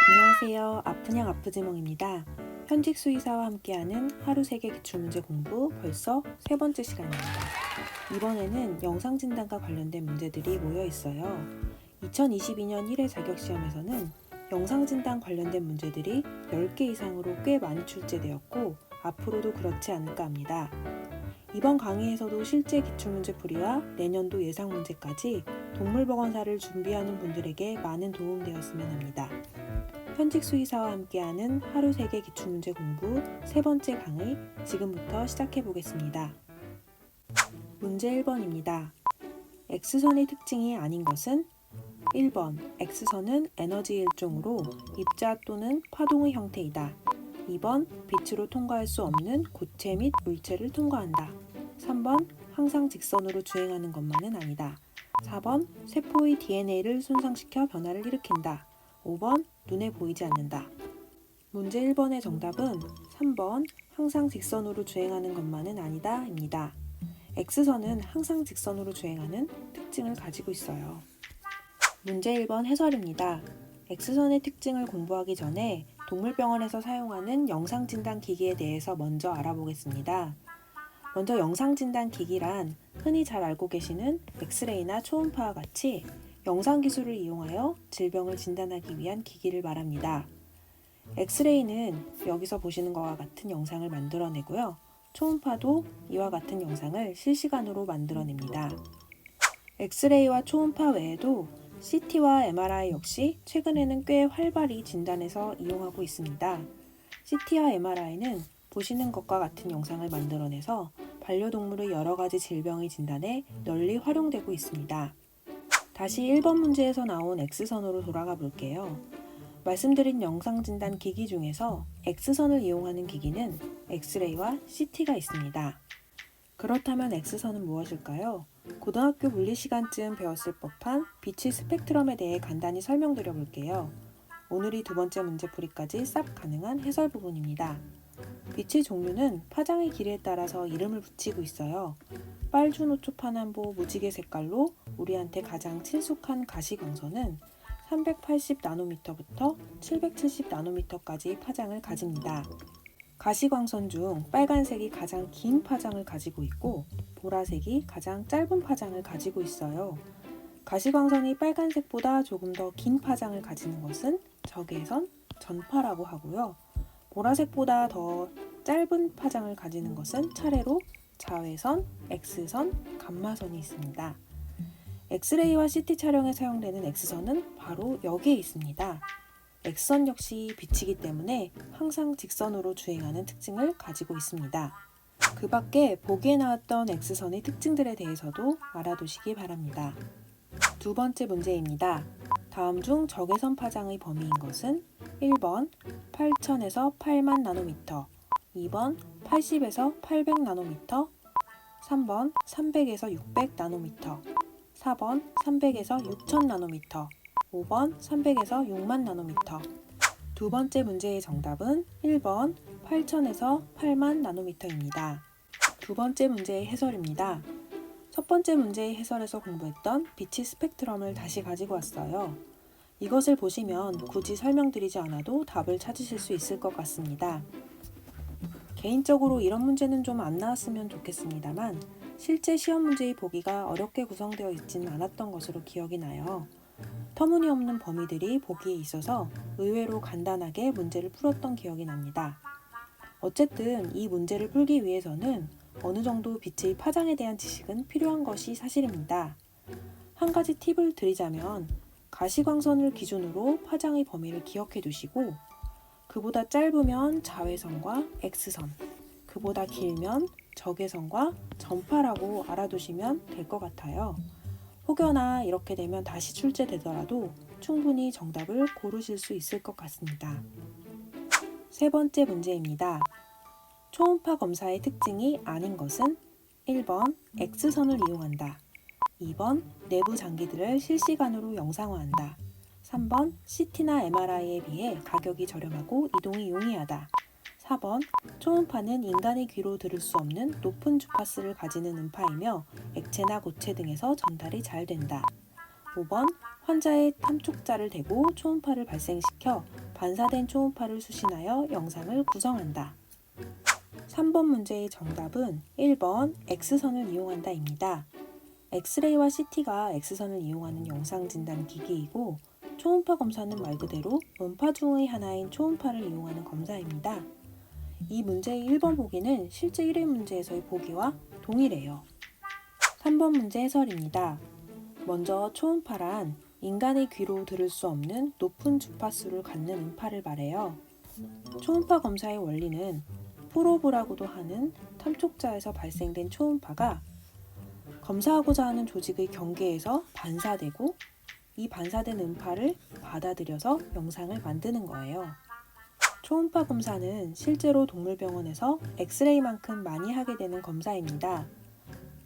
안녕하세요. 아프냥 아프지몽입니다. 현직 수의사와 함께하는 하루 세계 기출문제 공부 벌써 세 번째 시간입니다. 이번에는 영상진단과 관련된 문제들이 모여 있어요. 2022년 1회 자격시험에서는 영상진단 관련된 문제들이 10개 이상으로 꽤 많이 출제되었고 앞으로도 그렇지 않을까 합니다. 이번 강의에서도 실제 기출문제 풀이와 내년도 예상 문제까지 동물보건사를 준비하는 분들에게 많은 도움되었으면 합니다. 현직 수의사와 함께하는 하루 세계 기출문제 공부 세 번째 강의 지금부터 시작해 보겠습니다. 문제 1번입니다. X선의 특징이 아닌 것은 1번 X선은 에너지 일종으로 입자 또는 파동의 형태이다. 2번 빛으로 통과할 수 없는 고체 및 물체를 통과한다. 3번 항상 직선으로 주행하는 것만은 아니다. 4번 세포의 DNA를 손상시켜 변화를 일으킨다. 5번 눈에 보이지 않는다. 문제 1번의 정답은 3번 항상 직선으로 주행하는 것만은 아니다 입니다. X선은 항상 직선으로 주행하는 특징을 가지고 있어요. 문제 1번 해설입니다. X선의 특징을 공부하기 전에 동물병원에서 사용하는 영상진단 기기에 대해서 먼저 알아보겠습니다. 먼저 영상진단 기기란 흔히 잘 알고 계시는 엑스레이나 초음파와 같이 영상기술을 이용하여 질병을 진단하기 위한 기기를 말합니다. 엑스레이는 여기서 보시는 것과 같은 영상을 만들어내고요. 초음파도 이와 같은 영상을 실시간으로 만들어냅니다. 엑스레이와 초음파 외에도 CT와 MRI 역시 최근에는 꽤 활발히 진단에서 이용하고 있습니다. CT와 MRI는 보시는 것과 같은 영상을 만들어내서 반려동물의 여러 가지 질병의 진단에 널리 활용되고 있습니다. 다시 1번 문제에서 나온 X선으로 돌아가 볼게요. 말씀드린 영상진단 기기 중에서 X선을 이용하는 기기는 엑스레이와 CT가 있습니다. 그렇다면 X선은 무엇일까요? 고등학교 물리 시간쯤 배웠을 법한 빛의 스펙트럼에 대해 간단히 설명드려 볼게요. 오늘이 두 번째 문제풀이까지 싹 가능한 해설 부분입니다. 빛의 종류는 파장의 길이에 따라서 이름을 붙이고 있어요. 빨주노초 파남보 무지개 색깔로 우리한테 가장 친숙한 가시광선은 380나노미터부터 770나노미터까지 파장을 가집니다. 가시광선 중 빨간색이 가장 긴 파장을 가지고 있고 보라색이 가장 짧은 파장을 가지고 있어요. 가시광선이 빨간색보다 조금 더 긴 파장을 가지는 것은 적외선, 전파라고 하고요. 보라색보다 더 짧은 파장을 가지는 것은 차례로 자외선, X선, 감마선이 있습니다. 엑스레이와 CT 촬영에 사용되는 X선은 바로 여기에 있습니다. X선 역시 빛이기 때문에 항상 직선으로 주행하는 특징을 가지고 있습니다. 그 밖에 보기에 나왔던 X선의 특징들에 대해서도 알아두시기 바랍니다. 두 번째 문제입니다. 다음 중 적외선 파장의 범위인 것은 1번 8000에서 8만 나노미터, 2번 80에서 800 나노미터, 3번 300에서 600 나노미터, 4번 300에서 6000 나노미터, 5번 300에서 6만 나노미터. 두 번째 문제의 정답은 1번 8000에서 8만 나노미터입니다. 두 번째 문제의 해설입니다. 첫 번째 문제의 해설에서 공부했던 빛의 스펙트럼을 다시 가지고 왔어요. 이것을 보시면 굳이 설명드리지 않아도 답을 찾으실 수 있을 것 같습니다. 개인적으로 이런 문제는 좀 안 나왔으면 좋겠습니다만 실제 시험 문제의 보기가 어렵게 구성되어 있지는 않았던 것으로 기억이 나요. 터무니없는 범위들이 보기에 있어서 의외로 간단하게 문제를 풀었던 기억이 납니다. 어쨌든 이 문제를 풀기 위해서는 어느 정도 빛의 파장에 대한 지식은 필요한 것이 사실입니다. 한 가지 팁을 드리자면 가시광선을 기준으로 파장의 범위를 기억해 두시고 그보다 짧으면 자외선과 X선, 그보다 길면 적외선과 전파라고 알아두시면 될 것 같아요. 혹여나 이렇게 되면 다시 출제되더라도 충분히 정답을 고르실 수 있을 것 같습니다. 세 번째 문제입니다. 초음파 검사의 특징이 아닌 것은 1번 X선을 이용한다. 2번 내부 장기들을 실시간으로 영상화한다. 3번 CT나 MRI에 비해 가격이 저렴하고 이동이 용이하다. 4번 초음파는 인간의 귀로 들을 수 없는 높은 주파수를 가지는 음파이며 액체나 고체 등에서 전달이 잘 된다. 5번 환자의 탐촉자를 대고 초음파를 발생시켜 반사된 초음파를 수신하여 영상을 구성한다. 3번 문제의 정답은 1번 X선을 이용한다입니다. 엑스레이와 CT가 X선을 이용하는 영상진단 기기이고 초음파 검사는 말 그대로 원파 중의 하나인 초음파를 이용하는 검사입니다. 이 문제의 1번 보기는 실제 1회 문제에서의 보기와 동일해요. 3번 문제 해설입니다. 먼저 초음파란 인간의 귀로 들을 수 없는 높은 주파수를 갖는 음파를 말해요. 초음파 검사의 원리는 프로브라고도 하는 탐촉자에서 발생된 초음파가 검사하고자 하는 조직의 경계에서 반사되고 이 반사된 음파를 받아들여서 영상을 만드는 거예요. 초음파 검사는 실제로 동물병원에서 엑스레이만큼 많이 하게 되는 검사입니다.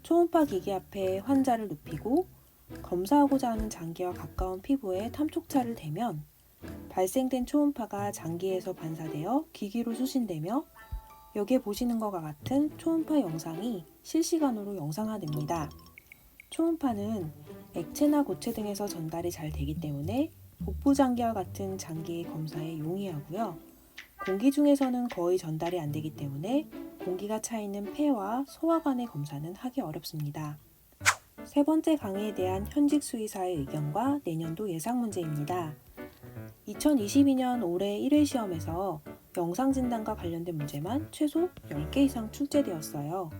초음파 기기 앞에 환자를 눕히고 검사하고자 하는 장기와 가까운 피부에 탐촉차를 대면 발생된 초음파가 장기에서 반사되어 기기로 수신되며 여기에 보시는 것과 같은 초음파 영상이 실시간으로 영상화됩니다. 초음파는 액체나 고체 등에서 전달이 잘 되기 때문에 복부장기와 같은 장기의 검사에 용이하고요. 공기 중에서는 거의 전달이 안 되기 때문에 공기가 차 있는 폐와 소화관의 검사는 하기 어렵습니다. 세 번째 강의에 대한 현직 수의사의 의견과 내년도 예상 문제입니다. 2022년 올해 1회 시험에서 영상진단과 관련된 문제만 최소 10개 이상 출제되었어요.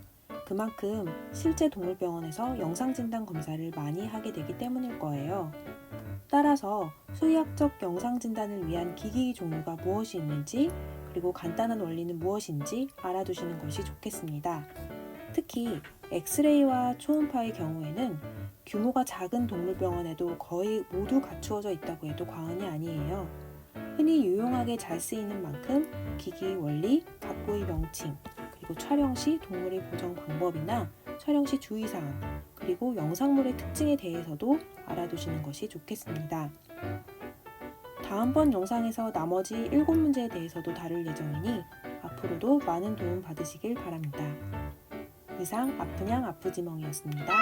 그만큼 실제 동물병원에서 영상진단 검사를 많이 하게 되기 때문일 거예요. 따라서 수의학적 영상진단을 위한 기기 종류가 무엇이 있는지 그리고 간단한 원리는 무엇인지 알아두시는 것이 좋겠습니다. 특히 엑스레이와 초음파의 경우에는 규모가 작은 동물병원에도 거의 모두 갖추어져 있다고 해도 과언이 아니에요. 흔히 유용하게 잘 쓰이는 만큼 기기 원리, 각고의 명칭, 그리고 촬영 시 동물의 보정 방법이나 촬영 시 주의사항, 그리고 영상물의 특징에 대해서도 알아두시는 것이 좋겠습니다. 다음번 영상에서 나머지 7문제에 대해서도 다룰 예정이니 앞으로도 많은 도움 받으시길 바랍니다. 이상 아프냥 아프지멍이었습니다.